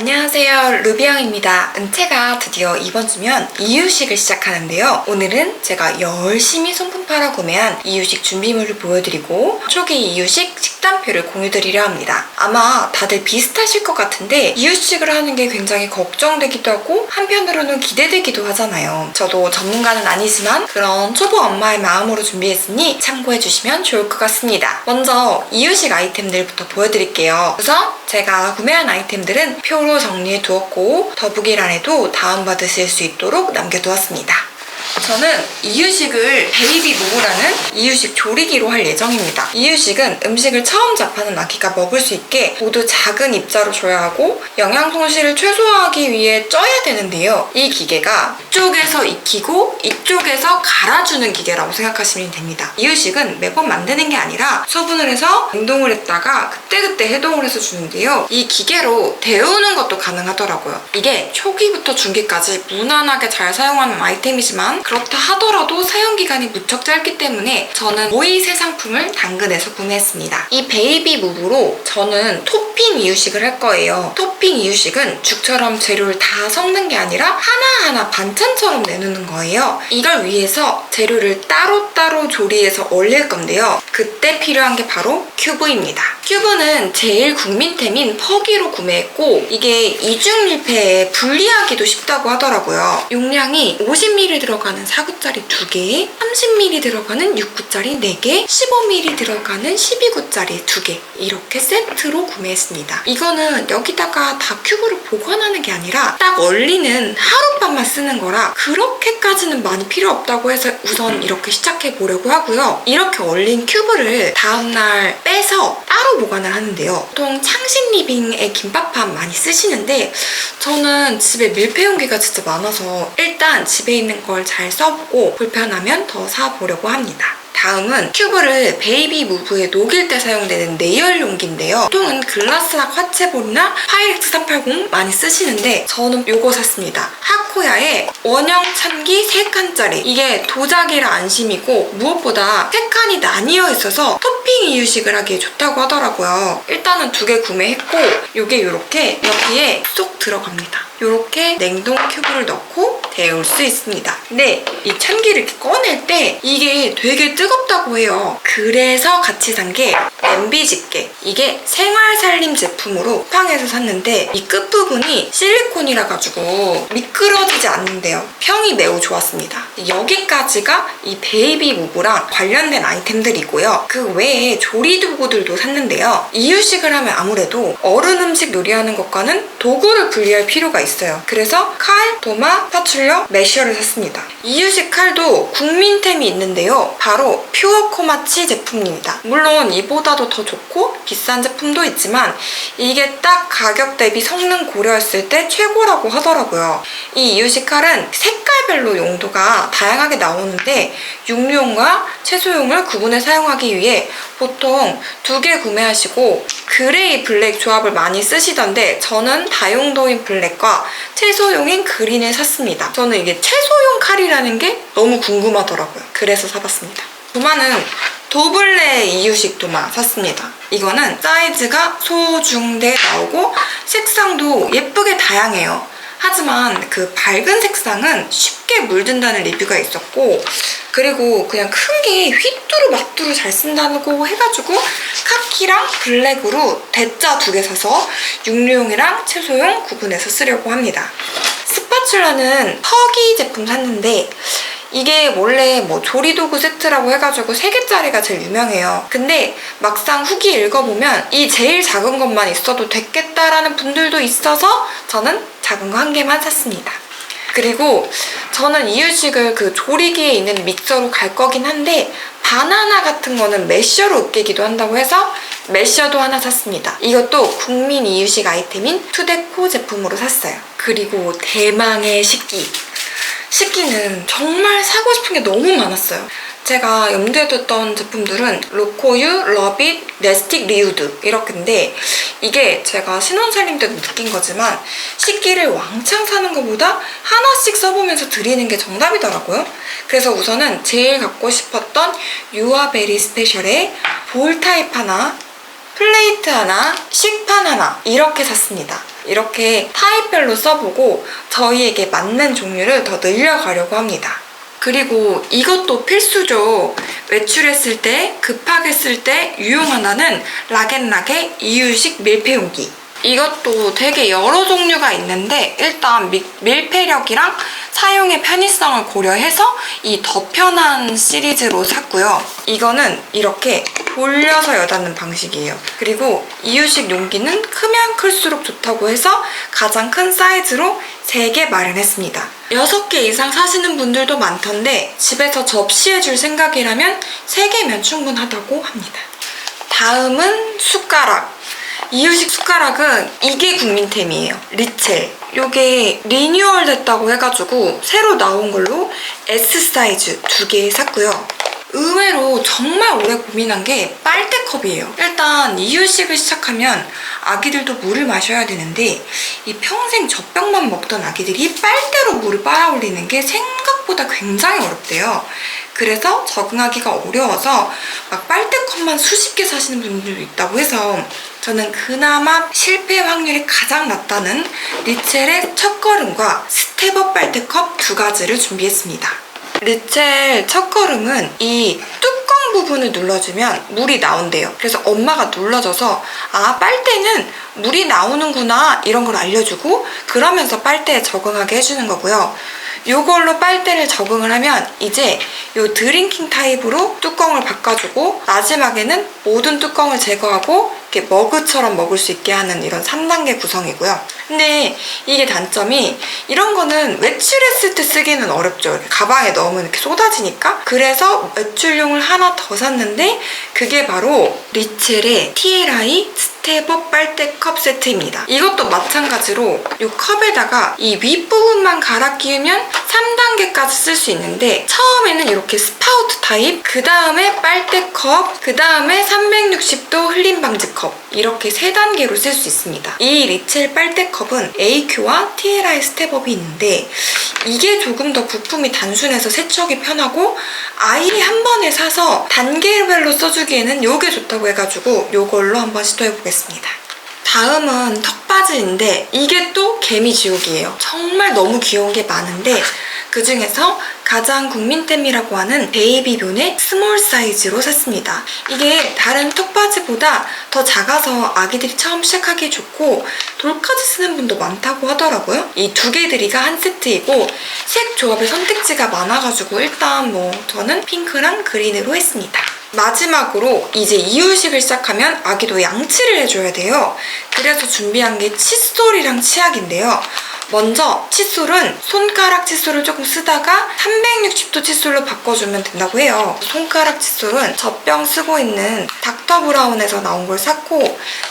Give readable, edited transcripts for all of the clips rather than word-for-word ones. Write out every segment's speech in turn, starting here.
안녕하세요, 루비영입니다. 은채가 드디어 이번 주면 이유식을 시작하는데요. 오늘은 제가 열심히 손품 팔아 구매한 이유식 준비물을 보여드리고 초기 이유식 식단표를 공유드리려 합니다. 아마 다들 비슷하실 것 같은데 이유식을 하는 게 굉장히 걱정되기도 하고 한편으로는 기대되기도 하잖아요. 저도 전문가는 아니지만 그런 초보 엄마의 마음으로 준비했으니 참고해주시면 좋을 것 같습니다. 먼저 이유식 아이템들부터 보여드릴게요. 우선 제가 구매한 아이템들은 표로 정리해 두었고 더보기란에도 다운받으실 수 있도록 남겨두었습니다. 저는 이유식을 베이비 무브라는 이유식 조리기로 할 예정입니다. 이유식은 음식을 처음 접하는 아기가 먹을 수 있게 모두 작은 입자로 줘야 하고 영양 손실을 최소화하기 위해 쪄야 되는데요. 이 기계가 이쪽에서 익히고 이쪽에서 갈아주는 기계라고 생각하시면 됩니다. 이유식은 매번 만드는 게 아니라 소분을 해서 냉동을 했다가 그때그때 해동을 해서 주는데요. 이 기계로 데우는 것도 가능하더라고요. 이게 초기부터 중기까지 무난하게 잘 사용하는 아이템이지만 그렇다 하더라도 사용기간이 무척 짧기 때문에 저는 모이 새 상품을 당근에서 구매했습니다. 이 베이비 무브로 저는 토핑 이유식을 할 거예요. 토핑 이유식은 죽처럼 재료를 다 섞는 게 아니라 하나하나 반찬처럼 내놓는 거예요. 이걸 위해서 재료를 따로따로 조리해서 얼릴 건데요. 그때 필요한 게 바로 큐브입니다. 큐브는 제일 국민템인 퍼기로 구매했고 이게 이중밀폐에 분리하기도 쉽다고 하더라고요. 용량이 50ml 들어가는 4구짜리 2개, 30ml 들어가는 6구짜리 4개, 15ml 들어가는 12구짜리 2개 이렇게 세트로 구매했습니다. 이거는 여기다가 다 큐브를 보관하는 게 아니라 딱 얼리는 하룻밤만 쓰는 거라 그렇게까지는 많이 필요 없다고 해서 우선 이렇게 시작해 보려고 하고요. 이렇게 얼린 큐브를 다음날 빼서 따로 보관을 하는데요. 보통 창신 리빙에 김밥판 많이 쓰시는데 저는 집에 밀폐 용기가 진짜 많아서 일단 집에 있는 걸 잘 써보고 불편하면 더 사보려고 합니다. 다음은 큐브를 베이비 무브에 녹일 때 사용되는 내열 용기인데요. 보통은 글라스락 화채볼이나 파이렉스 380 많이 쓰시는데 저는 이거 샀습니다. 하코야의 원형 찬기 3칸짜리. 이게 도자기라 안심이고 무엇보다 3칸이 나뉘어 있어서 토핑 이유식을 하기에 좋다고 하더라고요. 일단은 2개 구매했고 이게 이렇게 여기에 쏙 들어갑니다. 이렇게 냉동 큐브를 넣고 데울 수 있습니다. 근데 이 찬기를 이렇게 꺼낼 때 이게 되게 뜨겁다고 해요. 그래서 같이 산 게 냄비 집게. 이게 생활살림 제품으로 쿠팡에서 샀는데 이 끝부분이 실리콘이라 가지고 미끄러지지 않는데요. 평이 매우 좋았습니다. 여기까지가 이 베이비 무브랑 관련된 아이템들이고요. 그 외에 조리도구들도 샀는데요. 이유식을 하면 아무래도 어른 음식 요리하는 것과는 도구를 분리할 필요가 있어요. 그래서 칼, 도마, 파출력, 매셔를 샀습니다. 이유식 칼도 국민템이 있는데요. 바로 퓨어 코마치 제품입니다. 물론 이보다도 더 좋고 비싼 제품도 있지만 이게 딱 가격 대비 성능 고려했을 때 최고라고 하더라고요. 이 이유식 칼은 색깔별로 용도가 다양하게 나오는데 육류용과 채소용을 구분해 사용하기 위해 보통 2개 구매하시고 그레이 블랙 조합을 많이 쓰시던데 저는 다용도인 블랙과 채소용인 그린을 샀습니다. 저는 이게 채소용 칼이라는 게 너무 궁금하더라고요. 그래서 사봤습니다. 도마는 도블레 이유식 도마 샀습니다. 이거는 사이즈가 소, 중, 대 나오고 색상도 예쁘게 다양해요. 하지만 그 밝은 색상은 쉽게 물든다는 리뷰가 있었고 그리고 그냥 큰 게 휘뚜루 마뚜루 잘 쓴다고 해가지고 카키랑 블랙으로 대자 2개 사서 육류용이랑 채소용 구분해서 쓰려고 합니다. 스파츌라는 퍼기 제품 샀는데 이게 원래 뭐 조리도구 세트라고 해가지고 3개짜리가 제일 유명해요. 근데 막상 후기 읽어보면 이 제일 작은 것만 있어도 됐겠다라는 분들도 있어서 저는 작은 거 1개만 샀습니다. 그리고 저는 이유식을 그 조리기에 있는 믹서로 갈 거긴 한데 바나나 같은 거는 매셔로 으깨기도 한다고 해서 매셔도 하나 샀습니다. 이것도 국민 이유식 아이템인 투데코 제품으로 샀어요. 그리고 대망의 식기. 식기는 정말 사고 싶은 게 너무 많았어요. 제가 염두에 뒀던 제품들은 로코유, 러빗, 네스틱, 리우드 이렇게인데 이게 제가 신혼살림 때도 느낀 거지만 식기를 왕창 사는 것보다 하나씩 써보면서 드리는 게 정답이더라고요. 그래서 우선은 제일 갖고 싶었던 유아베리 스페셜의 볼 타입 하나 플레이트 하나, 식판 하나 이렇게 샀습니다. 이렇게 타입별로 써보고 저희에게 맞는 종류를 더 늘려가려고 합니다. 그리고 이것도 필수죠. 외출했을 때, 급하게 쓸 때 유용하다는 락앤락의 이유식 밀폐용기. 이것도 되게 여러 종류가 있는데 일단 밀폐력이랑 사용의 편의성을 고려해서 이 더 편한 시리즈로 샀고요. 이거는 이렇게 돌려서 여닫는 방식이에요. 그리고 이유식 용기는 크면 클수록 좋다고 해서 가장 큰 사이즈로 3개 마련했습니다. 6개 이상 사시는 분들도 많던데 집에서 접시해줄 생각이라면 3개면 충분하다고 합니다. 다음은 숟가락. 이유식 숟가락은 이게 국민템이에요. 리첼. 요게 리뉴얼 됐다고 해가지고 새로 나온 걸로 S 사이즈 2개 샀고요. 의외로 정말 오래 고민한 게 빨대컵이에요. 일단 이유식을 시작하면 아기들도 물을 마셔야 되는데 이 평생 젖병만 먹던 아기들이 빨대로 물을 빨아 올리는 게 생각보다 굉장히 어렵대요. 그래서 적응하기가 어려워서 막 빨대컵만 수십 개 사시는 분들도 있다고 해서 저는 그나마 실패 확률이 가장 낮다는 리첼의 첫걸음과 스텝업 빨대컵 2가지를 준비했습니다. 리첼 첫걸음은 이 뚜껑 부분을 눌러주면 물이 나온대요. 그래서 엄마가 눌러줘서 아, 빨대는 물이 나오는구나 이런 걸 알려주고 그러면서 빨대에 적응하게 해주는 거고요. 이걸로 빨대를 적응을 하면 이제 이 드링킹 타입으로 뚜껑을 바꿔주고 마지막에는 모든 뚜껑을 제거하고 이렇게 머그처럼 먹을 수 있게 하는 이런 3단계 구성이고요. 근데 이게 단점이 이런 거는 외출했을 때 쓰기는 어렵죠. 이렇게 가방에 넣으면 이렇게 쏟아지니까. 그래서 외출용을 하나 더 샀는데 그게 바로 리첼의 TLI 스텝업 빨대컵 세트입니다. 이것도 마찬가지로 이 컵에다가 이 윗부분만 갈아 끼우면 3단계까지 쓸 수 있는데 처음에는 이렇게 스파우트 타입, 그 다음에 빨대컵, 그 다음에 360도 흘림 방지 컵 이렇게 3단계로 쓸 수 있습니다. 이 리첼 빨대컵은 AQ와 TLI 스텝업이 있는데 이게 조금 더 부품이 단순해서 세척이 편하고 아예 한 번에 사서 단계별로 써주기에는 이게 좋다고 해가지고 이걸로 한번 시도해보겠습니다. 다음은 턱받이인데 이게 또 개미지옥이에요. 정말 너무 귀여운 게 많은데 그 중에서 가장 국민템이라고 하는 베이비본의 스몰 사이즈로 샀습니다. 이게 다른 턱받이보다 더 작아서 아기들이 처음 시작하기 좋고 돌까지 쓰는 분도 많다고 하더라고요. 이 2개들이가 한 세트이고 색 조합의 선택지가 많아가지고 일단 저는 핑크랑 그린으로 했습니다. 마지막으로 이제 이유식을 시작하면 아기도 양치를 해줘야 돼요. 그래서 준비한 게 칫솔이랑 치약인데요. 먼저 칫솔은 손가락 칫솔을 조금 쓰다가 360도 칫솔로 바꿔주면 된다고 해요. 손가락 칫솔은 젖병 쓰고 있는 닥터 브라운에서 나온 걸 샀고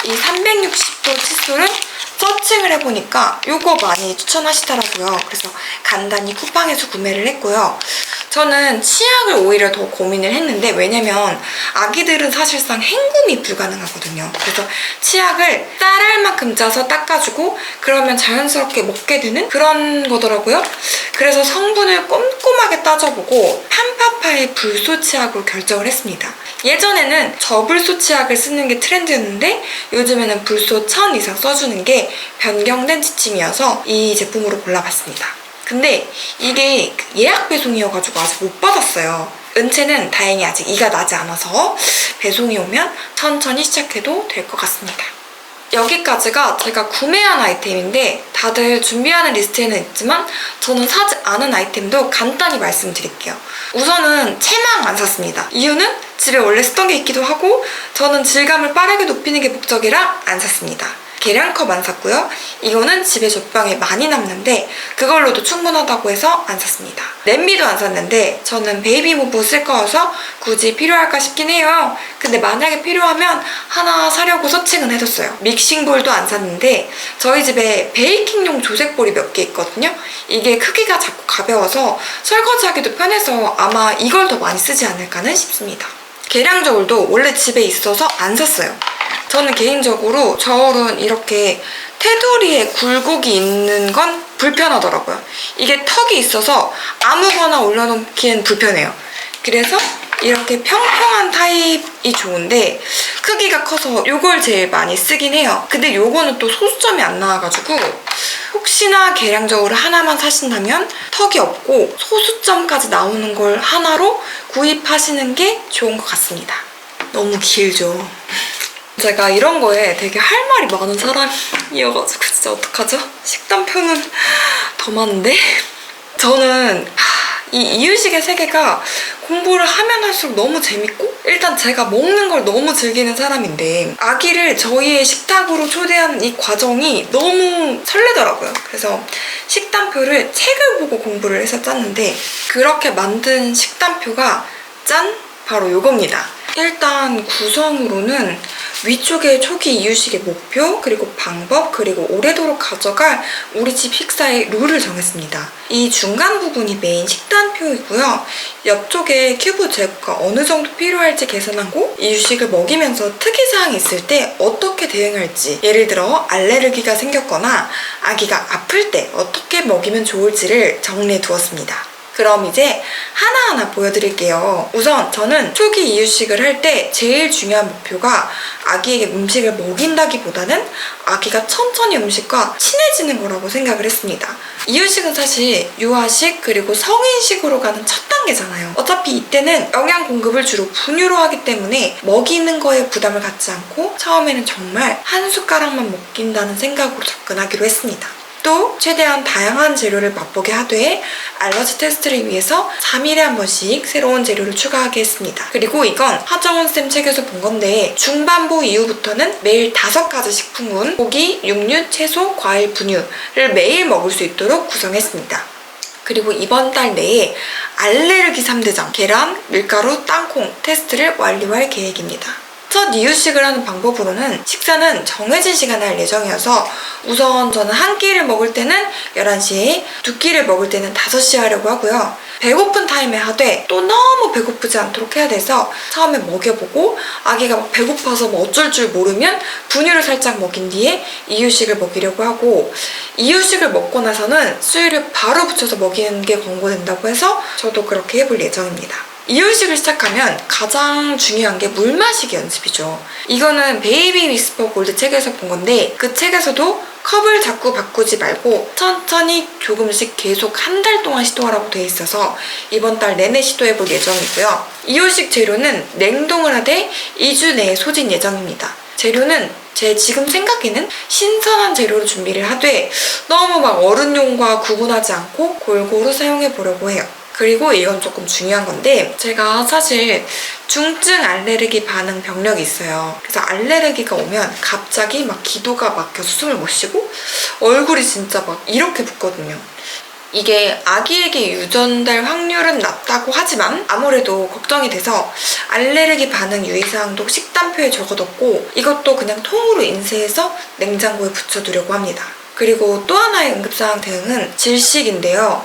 이 360도 칫솔은 서칭을 해보니까 이거 많이 추천하시더라고요. 그래서 간단히 쿠팡에서 구매를 했고요. 저는 치약을 오히려 더 고민을 했는데 왜냐면 아기들은 사실상 헹굼이 불가능하거든요. 그래서 치약을 쌀알 만큼 짜서 닦아주고 그러면 자연스럽게 먹게 되는 그런 거더라고요. 그래서 성분을 꼼꼼하게 따져보고 판파파의 불소 치약으로 결정을 했습니다. 예전에는 저불소 치약을 쓰는 게 트렌드였는데 요즘에는 불소 1000 이상 써주는 게 변경된 지침이어서 이 제품으로 골라봤습니다. 근데 이게 예약 배송이어가지고 아직 못 받았어요. 은채는 다행히 아직 이가 나지 않아서 배송이 오면 천천히 시작해도 될 것 같습니다. 여기까지가 제가 구매한 아이템인데 다들 준비하는 리스트에는 있지만 저는 사지 않은 아이템도 간단히 말씀드릴게요. 우선은 채망 안 샀습니다. 이유는 집에 원래 쓰던 게 있기도 하고 저는 질감을 빠르게 높이는 게 목적이라 안 샀습니다. 계량컵 안 샀고요. 이거는 집에 젖병에 많이 남는데 그걸로도 충분하다고 해서 안 샀습니다. 냄비도 안 샀는데 저는 베이비모브 쓸 거여서 굳이 필요할까 싶긴 해요. 근데 만약에 필요하면 하나 사려고 서칭은 해뒀어요. 믹싱볼도 안 샀는데 저희 집에 베이킹용 조색볼이 몇 개 있거든요. 이게 크기가 작고 가벼워서 설거지하기도 편해서 아마 이걸 더 많이 쓰지 않을까는 싶습니다. 계량 저울도 원래 집에 있어서 안 샀어요. 저는 개인적으로 저울은 이렇게 테두리에 굴곡이 있는 건 불편하더라고요. 이게 턱이 있어서 아무거나 올려놓기엔 불편해요. 그래서 이렇게 평평한 타입이 좋은데 크기가 커서 이걸 제일 많이 쓰긴 해요. 근데 요거는 또 소수점이 안 나와가지고 혹시나 계량적으로 하나만 사신다면 턱이 없고 소수점까지 나오는 걸 하나로 구입하시는 게 좋은 것 같습니다. 너무 길죠? 제가 이런 거에 되게 할 말이 많은 사람이어가지고 진짜 어떡하죠? 식단표는 더 많은데? 저는 이 이유식의 세계가 공부를 하면 할수록 너무 재밌고 일단 제가 먹는 걸 너무 즐기는 사람인데 아기를 저희의 식탁으로 초대하는 이 과정이 너무 설레더라고요. 그래서 식단표를 책을 보고 공부를 해서 짰는데 그렇게 만든 식단표가 짠! 바로 요겁니다. 일단 구성으로는 위쪽에 초기 이유식의 목표, 그리고 방법, 그리고 오래도록 가져갈 우리 집 식사의 룰을 정했습니다. 이 중간 부분이 메인 식단표이고요. 옆쪽에 큐브 제거가 어느 정도 필요할지 계산하고 이유식을 먹이면서 특이사항이 있을 때 어떻게 대응할지, 예를 들어 알레르기가 생겼거나 아기가 아플 때 어떻게 먹이면 좋을지를 정리해 두었습니다. 그럼 이제 하나하나 보여드릴게요. 우선 저는 초기 이유식을 할 때 제일 중요한 목표가 아기에게 음식을 먹인다기보다는 아기가 천천히 음식과 친해지는 거라고 생각을 했습니다. 이유식은 사실 유아식 그리고 성인식으로 가는 첫 단계잖아요. 어차피 이때는 영양 공급을 주로 분유로 하기 때문에 먹이는 거에 부담을 갖지 않고 처음에는 정말 한 숟가락만 먹인다는 생각으로 접근하기로 했습니다. 또 최대한 다양한 재료를 맛보게 하되 알러지 테스트를 위해서 3일에 한 번씩 새로운 재료를 추가하게 했습니다. 그리고 이건 하정운쌤 책에서 본 건데 중반부 이후부터는 매일 5가지 식품군 고기, 육류, 채소, 과일, 분유를 매일 먹을 수 있도록 구성했습니다. 그리고 이번 달 내에 알레르기 3대장 계란, 밀가루, 땅콩 테스트를 완료할 계획입니다. 첫 이유식을 하는 방법으로는 식사는 정해진 시간에 할 예정이어서 우선 저는 한 끼를 먹을 때는 11시에, 두 끼를 먹을 때는 5시에 하려고 하고요. 배고픈 타임에 하되 또 너무 배고프지 않도록 해야 돼서 처음에 먹여보고 아기가 막 배고파서 뭐 어쩔 줄 모르면 분유를 살짝 먹인 뒤에 이유식을 먹이려고 하고 이유식을 먹고 나서는 수유를 바로 붙여서 먹이는 게 권고된다고 해서 저도 그렇게 해볼 예정입니다. 이유식을 시작하면 가장 중요한 게 물 마시기 연습이죠. 이거는 베이비 위스퍼 골드 책에서 본 건데 그 책에서도 컵을 자꾸 바꾸지 말고 천천히 조금씩 계속 한 달 동안 시도하라고 돼 있어서 이번 달 내내 시도해볼 예정이고요. 이유식 재료는 냉동을 하되 2주 내에 소진 예정입니다. 재료는 제 지금 생각에는 신선한 재료로 준비를 하되 너무 막 어른용과 구분하지 않고 골고루 사용해 보려고 해요. 그리고 이건 조금 중요한 건데 제가 사실 중증 알레르기 반응 병력이 있어요. 그래서 알레르기가 오면 갑자기 막 기도가 막혀서 숨을 못 쉬고 얼굴이 진짜 막 이렇게 붓거든요. 이게 아기에게 유전될 확률은 낮다고 하지만 아무래도 걱정이 돼서 알레르기 반응 유의사항도 식단표에 적어뒀고 이것도 그냥 통으로 인쇄해서 냉장고에 붙여두려고 합니다. 그리고 또 하나의 응급상황 대응은 질식인데요.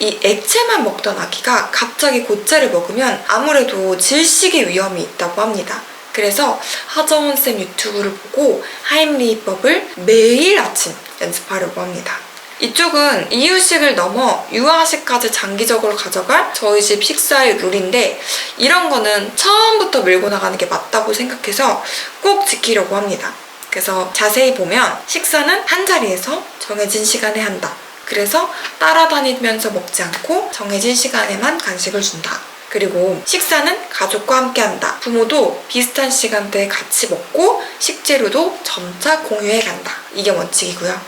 이 액체만 먹던 아기가 갑자기 고체를 먹으면 아무래도 질식의 위험이 있다고 합니다. 그래서 하정운쌤 유튜브를 보고 하임리히법을 매일 아침 연습하려고 합니다. 이쪽은 이유식을 넘어 유아식까지 장기적으로 가져갈 저희 집 식사의 룰인데 이런 거는 처음부터 밀고 나가는 게 맞다고 생각해서 꼭 지키려고 합니다. 그래서 자세히 보면 식사는 한 자리에서 정해진 시간에 한다. 그래서 따라다니면서 먹지 않고 정해진 시간에만 간식을 준다. 그리고 식사는 가족과 함께 한다. 부모도 비슷한 시간대에 같이 먹고 식재료도 점차 공유해 간다. 이게 원칙이고요.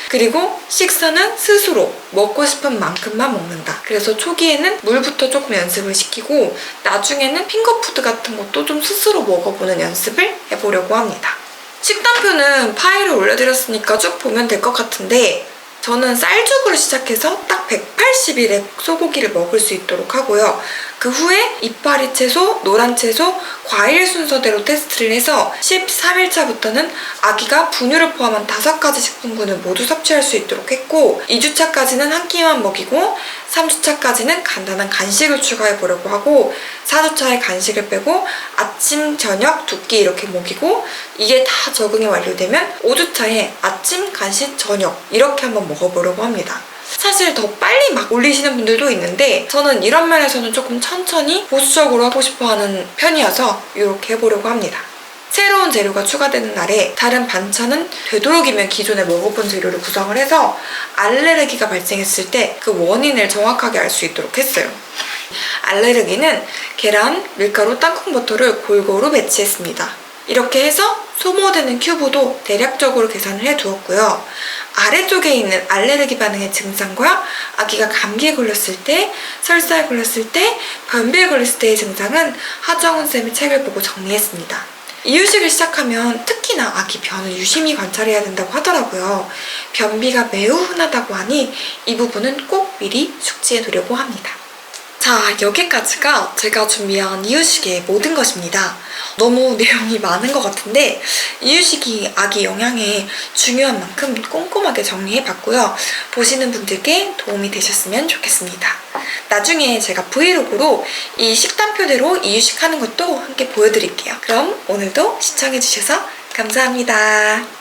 그리고 식사는 스스로 먹고 싶은 만큼만 먹는다. 그래서 초기에는 물부터 조금 연습을 시키고 나중에는 핑거푸드 같은 것도 좀 스스로 먹어보는 연습을 해보려고 합니다. 식단표는 파일을 올려드렸으니까 쭉 보면 될 것 같은데 저는 쌀죽으로 시작해서 딱 180일에 소고기를 먹을 수 있도록 하고요. 그 후에 이파리 채소, 노란 채소, 과일 순서대로 테스트를 해서 13일차부터는 아기가 분유를 포함한 5가지 식품군을 모두 섭취할 수 있도록 했고 2주차까지는 한 끼만 먹이고 3주차까지는 간단한 간식을 추가해 보려고 하고 4주차에 간식을 빼고 아침, 저녁 2끼 이렇게 먹이고 이게 다 적응이 완료되면 5주차에 아침, 간식, 저녁 이렇게 한번 먹어보려고 합니다. 사실 더 빨리 막 올리시는 분들도 있는데 저는 이런 면에서는 조금 천천히 보수적으로 하고 싶어하는 편이어서 이렇게 해보려고 합니다. 새로운 재료가 추가되는 날에 다른 반찬은 되도록이면 기존에 먹어본 재료를 구성을 해서 알레르기가 발생했을 때 그 원인을 정확하게 알 수 있도록 했어요. 알레르기는 계란, 밀가루, 땅콩버터를 골고루 배치했습니다. 이렇게 해서 소모되는 큐브도 대략적으로 계산을 해두었고요. 아래쪽에 있는 알레르기 반응의 증상과 아기가 감기에 걸렸을 때, 설사에 걸렸을 때, 변비에 걸렸을 때의 증상은 하정훈 쌤의 책을 보고 정리했습니다. 이유식을 시작하면 특히나 아기 변을 유심히 관찰해야 된다고 하더라고요. 변비가 매우 흔하다고 하니 이 부분은 꼭 미리 숙지해 두려고 합니다. 자, 여기까지가 제가 준비한 이유식의 모든 것입니다. 너무 내용이 많은 것 같은데 이유식이 아기 영양에 중요한 만큼 꼼꼼하게 정리해봤고요. 보시는 분들께 도움이 되셨으면 좋겠습니다. 나중에 제가 브이로그로 이 식단표대로 이유식 하는 것도 함께 보여드릴게요. 그럼 오늘도 시청해주셔서 감사합니다.